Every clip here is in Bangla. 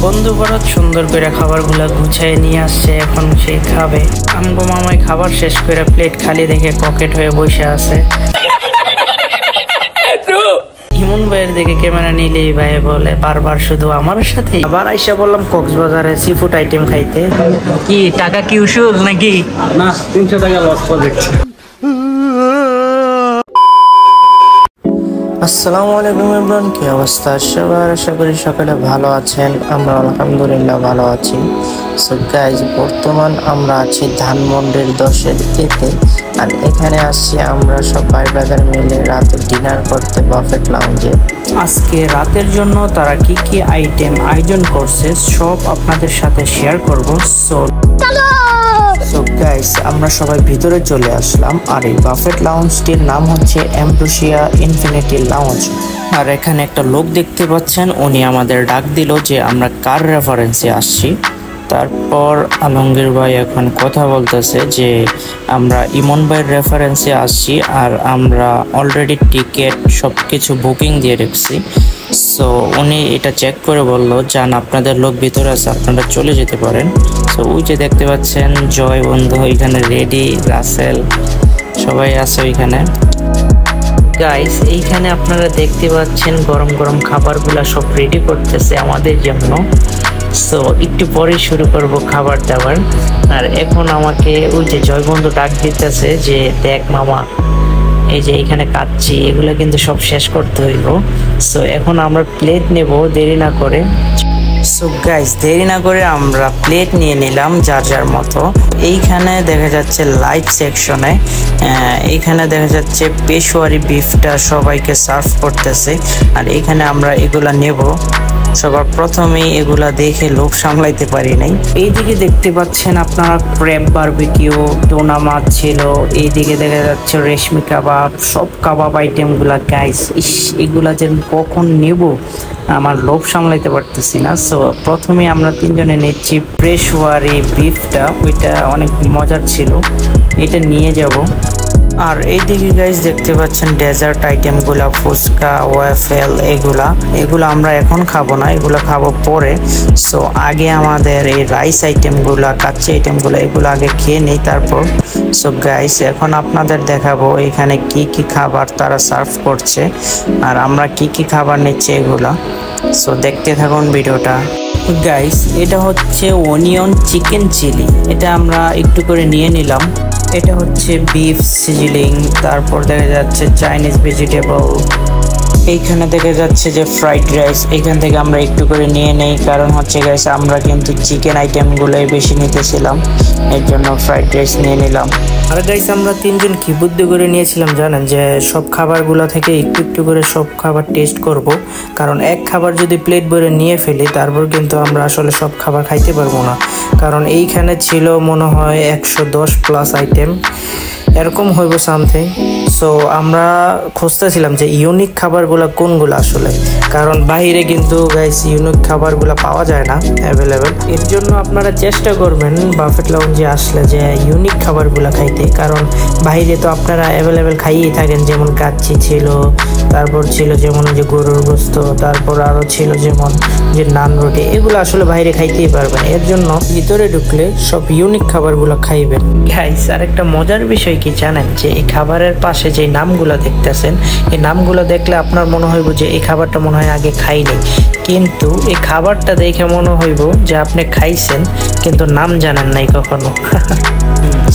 বন্ধু ভরত সুন্দর করে খাবারগুলো গুছিয়ে নিয়ে আসছে, এখন সে খাবে। আমগো মামাই খাবার শেষ করে প্লেট খালি দেখে পকেট হয়ে বসে আছে। ইমন ভাইয়ের দিকে ক্যামেরা নিলেই ভাই বলে বারবার শুধু আমার সাথে। আবার আইসা বললাম কক্সবাজারে সি ফুড আইটেম খাইতে। কি টাকা কি উসুল নাকি? না, 300 টাকা লস প্রজেক্ট। আসসালামু আলাইকুম এভরিওয়ান, কি অবস্থা সবার? আশা করি সকালে ভালো আছেন। আমরা আলহামদুলিল্লাহ ভালো আছি। সো গাইজ, বর্তমান আমরা আছি ধানমন্ডির 10-এর এতে, আর এখানে আসছি আমরা সব ভাই ব্রাদার মিলে রাতে ডিনার করতে বাফেট লাউঞ্জে। আজকে রাতের জন্য তারা কি কি আইটেম আয়োজন করছে সব আপনাদের সাথে শেয়ার করব। সো গাইস, আমরা সবাই ভিতরে চলে আসলাম, আর এই বাফেট লাউঞ্জটির নাম হচ্ছে এমব্রোসিয়া ইনফিনিটি লাউঞ্জ। আর এখানে একটা লোক দেখতে পাচ্ছেন, উনি আমাদের ডাক দিল যে আমরা কার রেফারেন্সে আসছি। তারপর আলমগীর ভাই এখন কথা বলতেছে যে আমরা ইমন ভাইয়ের রেফারেন্সে আসছি, আর আমরা অলরেডি টিকিট সব কিছু বুকিং দিয়ে রেখেছি। সো উনি এটা চেক করে বললো, যান আপনাদের লোক ভিতরে আছে, আপনারা চলে যেতে পারেন। সো ওই যে দেখতে পাচ্ছেন জয় বন্ধু এখানে রেডি, রাসেল সবাই আছে ওইখানে। গাইস, এইখানে আপনারা দেখতে পাচ্ছেন গরম গরম খাবারগুলা সব রেডি করতেছে আমাদের জন্য। সো একটু পরে শুরু করব খাবার দাবার। আর এখন আমাকে ওই যে জয় বন্ধু ডাক দিতেছে যে দেখ মামা, এই যে এখানে কাচ্ছি, এগুলো কিন্তু সব শেষ করতে হইব। সো এখন আমরা প্লেট নেব দেরি না করে। সো গাইস, দেরি না করে আমরা প্লেট নিয়ে নিলাম যার যার মতো। এইখানে দেখা যাচ্ছে লাইভ সেকশনে, এইখানে দেখা যাচ্ছে পেশোয়ারি বিফটা সবাইকে সার্ভ করতেছে, আর এইখানে আমরা এগুলা নেব। সবার প্রথমেই এগুলা দেখে লোভ সামলাইতে পারি নাই। এইদিকে দেখতে পাচ্ছেন আপনারা ক্র্যাব বারবিকিউ, টোনা মাছ ছিল, এইদিকে দেখা যাচ্ছে রেশমি কাবাব, সব কাবাব আইটেমগুলা। গাইস, এগুলা যে কখন নেব আমার লোভ সামলাইতে পারতেছি না। সো প্রথমে আমরা তিনজনে নিচ্ছি পেশোয়ারি বিফটা, ওইটা অনেক মজার ছিল, এটা নিয়ে যাব। আর এইদিকে গাইস দেখতে পাচ্ছেন ডেজার্ট আইটেমগুলা, ফুচকা, ওয়াফেল, এগুলা আমরা এখন খাবো না, এগুলো খাবো পরে। সো আগে আমাদের এই রাইস আইটেমগুলা, কাচ্চি আইটেমগুলো, এগুলো আগে খেয়ে নেই তারপর। সো গাইস, এখন আপনাদের দেখাবো এখানে কি কি খাবার তারা সার্ভ করছে, আর আমরা কি কি খাবার নিচ্ছি এগুলা। সো দেখতে থাকুন ভিডিওটা। গাইস, এটা হচ্ছে অনিয়ন চিকেন চিলি, এটা আমরা একটু করে নিয়ে নিলাম। এটা হচ্ছে বিফ সিজলিং, তারপর দেখা যাচ্ছে চাইনিজ ভেজিটেবল, এইখানে দেখা যাচ্ছে যে ফ্রাইড রাইস। এখান থেকে আমরা একটু করে নিয়ে নেই, কারণ হচ্ছে গাইস আমরা কিন্তু চিকেন আইটেমগুলোই বেশি নিতেছিলাম, এর জন্য ফ্রাইড রাইস নিয়ে নিলাম। আর গাইস, আমরা তিনজন কি বুদ্ধি করে নিয়েছিলাম জানেন, যে সব খাবারগুলো থেকে একটু একটু করে সব খাবার টেস্ট করব, কারণ এক খাবার যদি প্লেট ভরে নিয়ে ফেলি তারপর কিন্তু আমরা আসলে সব খাবার খাইতে পারবো না। কারণ এইখানে ছিল মনে হয় 110+ আইটেম, এরকম হইব সামথিং। সো আমরা খুঁজতেছিলাম যে ইউনিক খাবারগুলো কোনগুলো আসলে, কারণ বাইরে কিন্তু গাইস ইউনিক খাবারগুলো পাওয়া যায় না অ্যাভেলেবেল। এর জন্য আপনারা চেষ্টা করবেন বাফেট লাউঞ্জে আসলে যে ইউনিক খাবারগুলো খাইতে, কারণ বাইরে তো আপনারা অ্যাভেলেবেল খাইয়েই থাকেন, যেমন কাচ্চি ছিল, তারপর ছিল যেমন যে গরুর গোস্ত, তারপর আরও ছিল যেমন যে নান রুটি, এগুলো আসলে বাইরে খাইতেই পারবেন। এর জন্য ভিতরে ঢুকলে সব ইউনিক খাবারগুলো খাইবেন। গাইস, আর একটা মজার বিষয় কি জানেন, যে এই খাবারের পাশে যে নামগুলো দেখতেছেন, এই নামগুলো দেখলে আপনার মনে হইব যে এই খাবারটা মনে হয় আগে খাইনি, কিন্তু এই খাবারটা দেখে মনে হইব যে আপনি খাইছেন কিন্তু নাম জানেন নাই কখনো।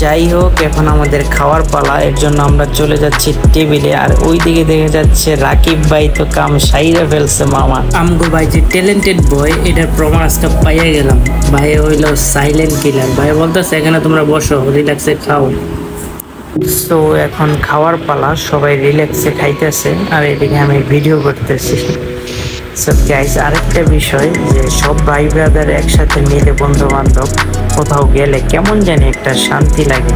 যাই হোক, এখন আমাদের খাওয়ার পালা, এর জন্য আমরা চলে যাচ্ছি টেবিলে। আর ওই দিকে দেখা যাচ্ছে রাকিব ভাই তো কাম সাইরা ফেলছে মামা। আমগো ভাই যে ট্যালেন্টেড বয়, এটার প্রমাণ আজকে পাইয়া গেলাম। ভাই হইল সাইলেন্ট কিলার। ভাই বলতেছে এখানে তোমরা বসো, রিল্যাক্সে খাও। সো এখন খাওয়ার পালা, সবাই রিল্যাক্সে খাইতেছে, আর এদিকে আমি ভিডিও করতেছি। সো গাইস, আরেকটা বিষয়, যে সব ভাই ব্রাদার একসাথে মিলে বন্ধু বান্ধব কোথাও গেলে কেমন জানি একটা শান্তি লাগে,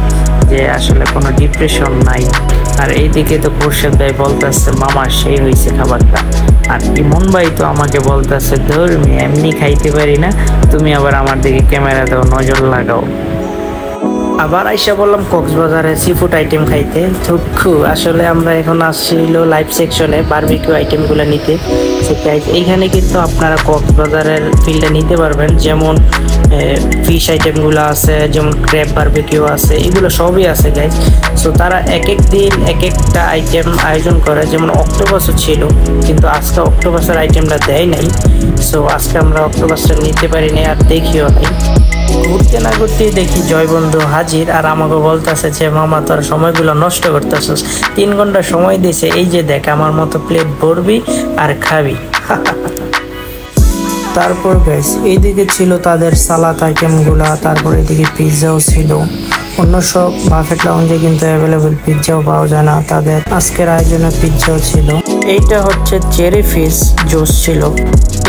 যে আসলে কোনো ডিপ্রেশন নাই। আর এইদিকে তো খুরশেদ ভাই বলতেছে মামা সেই হয়েছে খাবারটা, আর ইমন ভাই তো আমাকে বলতেছে ধর্মী এমনি খাইতে পারি না, তুমি আবার আমার দিকে ক্যামেরা দাও, নজর লাগাও। আবার আইসা বললাম কক্সবাজারে সি ফুড আইটেম খাইতে। থুকু আসলে আমরা এখন আসছিল লাইভ সেকশনে বারবিকিউ আইটেমগুলো নিতে। এইখানে কিন্তু আপনারা কক্সবাজারের ফিল্ডে নিতে পারবেন, যেমন ফিশ আইটেমগুলো আছে, যেমন ক্র্যাব বারবিকিউ আছে, এগুলো সবই আছে গাইজ। সো তারা এক এক দিন এক একটা আইটেম আয়োজন করে, যেমন অক্টোপাসও ছিল কিন্তু আজকে অক্টোপাসের আইটেমটা দেয় নাই। সো আজকে আমরা অক্টোপাসটা নিতে পারি নাই আর দেখিও নাই। ঘুরতে না ঘুরতেই দেখি জয়বন্ধু হাজির, আর আমাকে বলতেছে যে মামা তোর সময়গুলো নষ্ট করতেছিস, 3 ঘন্টা সময় দিয়েছে, এই যে দেখ আমার মতো প্লেট ভরবি আর খাবি। তারপর গাইস এইদিকে ছিল তাদের সালাদ আইটেমগুলা, তারপর এদিকে পিৎজাও ছিল। অন্য সব বাফেট লাউঞ্জে কিন্তু অ্যাভেলেবল পিৎজাও পাওয়া যায় না, তাদের আজকের আয়োজনে পিৎজাও ছিল। এইটা হচ্ছে চেরি ফিশ জুস ছিল।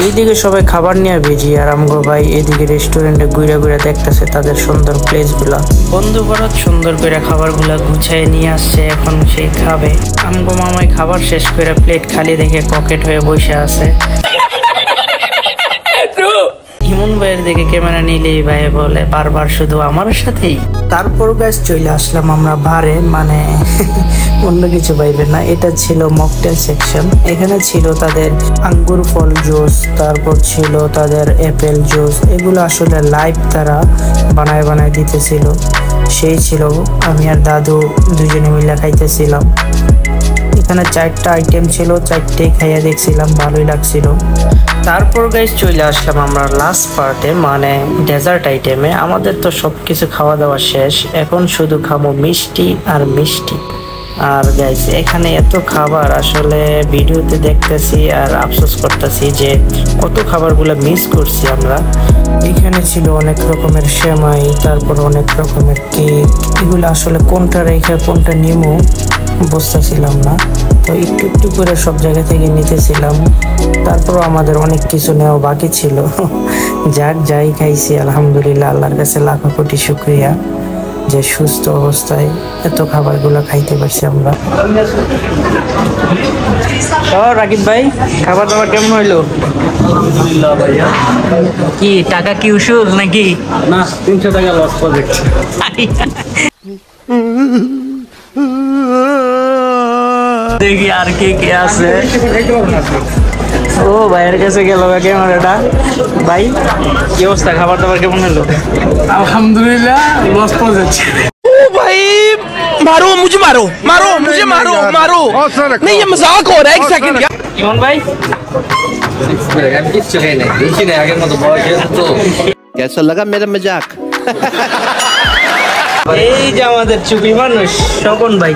এইদিকে সবাই খাবার নিয়ে বেজি, আর আমগো ভাই এদিকে রেস্টুরেন্টে ঘুরে ঘুরে দেখতেছে তাদের সুন্দর প্লেসগুলা। বন্ধু ভরত সুন্দর করে খাবারগুলা গুছাই নিয়ে আসছে, এখন সে খাবে। আমগো মামাই খাবার শেষ করে প্লেট খালি দেখে পকেট হয়ে বসে আছে। ইমন ভাইয়ের দিকে ক্যামেরা নিলেই ভাই বলে বারবার শুধু আমার সাথেই। তারপর গাইস চলে আসলাম আমরা বারে, মানে অন্য কিছু পাইবেন না, এটা ছিল মকটেল সেকশন। এখানে ছিল তাদের আঙ্গুর ফল জুস, তারপর ছিল তাদের অ্যাপেল জুস, এগুলো আসলে লাইভ তারা বানায় দিতেছিল। সেই ছিল, আমি আর দাদু দুজনে মিলে খাইতেছিলাম। এখানে 4টা আইটেম ছিল, 4টেই খাইয়া দেখছিলাম, ভালোই লাগছিল। তারপর গাইস চলে আসলাম আমরা লাস্ট পার্টে, মানে ডেজার্ট আইটেমে। আমাদের তো সবকিছু খাওয়া দাওয়া শেষ, এখন শুধু খাবো মিষ্টি আর মিষ্টি। আর গাইস এখানে এত খাবার আসলে ভিডিওতে দেখতেছি আর আফসোস করতেছি যে কত খাবারগুলো মিস করছি আমরা। এখানে ছিল অনেক রকমের সেমাই, তারপর অনেক রকমের কেক, এগুলো আসলে কোনটা রেখে কোনটা নিমো বুঝতেছিলাম না, তো একটু একটু করে সব জায়গা থেকে নিতেছিলাম। তারপরও আমাদের অনেক কিছু নেওয়া বাকি ছিল। যাই খাইছি আলহামদুলিল্লাহ, আল্লাহর কাছে লাখো কোটি শুকরিয়া যে সুস্থ অবস্থায় এত খাবারগুলো খাইতে পারছি আমরা। রাকিব ভাই খাবার দাবার কেমন হইলো? আলহামদুলিল্লাহ ভাইয়া। কি টাকা কি উসুল নাকি? না, 300 টাকা লস প্রজেক্ট। দেখি আর কে আছে। ও ভাইয়ের কাছে গেল ক্যামেরাটা। ভাই কি অবস্থা, খাবার দাবার কেমন হলো? আলহামদুলিল্লাহ লস প্রজেক্ট। ओ भाई मारो मुझे मारो नहीं ये मजाक हो रहा है एक सेकंड क्या ইমন ভাই कैसा लगा मेरा मजाक এই যে আমাদের চুপি মানুষ স্বপন ভাই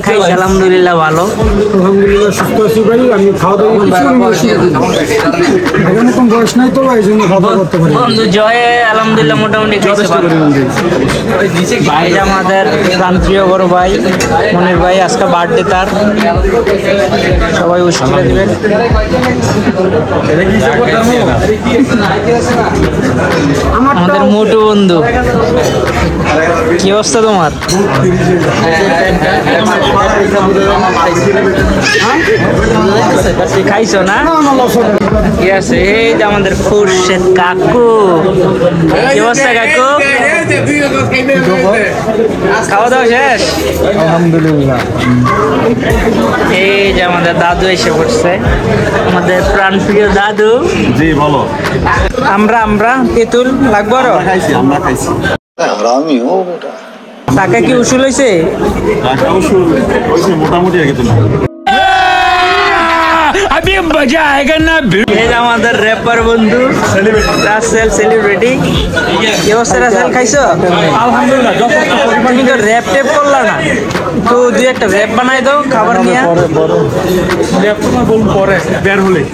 খাইছে আলহামদুলিল্লাহ ভালো। আলহামদুলিল্লাহ সুস্থ আছি ভাই। আমি খাওয়া দাওয়া এখন বয়স নাই তো ভাই, জন্য খাওয়া দাওয়া করতে পারি। বন্ধু জয় আলহামদুলিল্লাহ মোটামুটি খাইছে ভালো। ভাই আমাদের প্রাণপ্রিয় বড় ভাই মনির ভাই, আজকে বার্থডে তার, সবাই উইশ করে দিবেন। আমাদের মোটু বন্ধু, কি অবস্থা তোমার? খাইছো না? কি আছে? এই যে আমাদের খুরশেদ কাকু, কি অবস্থা কাকু? খাওয়া দাওয়া শেষ আলহামদুলিল্লাহ। এই যে আমাদের দাদু এসে পড়ছে, আমাদের প্রাণপ্রিয় দাদু। জি বলো। আমরা তেঁতুল লাগবো আরো? আমরা খাইছি। টাকা কি উসুল হয়েছে? টাকা উসুল হয়েছে মোটামুটি আগে তো না। अभी मजा आएगा ना এই যে আমাদের র্যাপার বন্ধু রাসেল সেলিব্রিটি। কি অবস্থা রাসেল, খাইছো? আলহামদুলিল্লাহ। তুমি তো র্যাপ টেপ করলা না, তো 2-1টা র্যাপ বানাই দাও খাবার নিয়ে। পরে বের হলে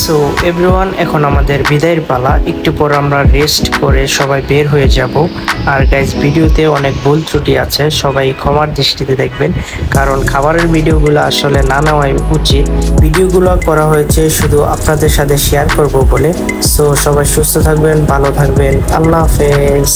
সো এভরিওয়ান, এখন আমাদের বিদায়ের পালা। একটু পর আমরা রেস্ট করে সবাই বের হয়ে যাব। আর গাইজ ভিডিওতে অনেক ভুল ত্রুটি আছে, সবাই ক্ষমার দৃষ্টিতে দেখবেন, কারণ খাবারের ভিডিওগুলো আসলে না নেওয়াই উচিত। ভিডিওগুলো করা হয়েছে শুধু আপনাদের সাথে শেয়ার করব বলে। সো সবাই সুস্থ থাকবেন, ভালো থাকবেন, আল্লাহ হাফেজ।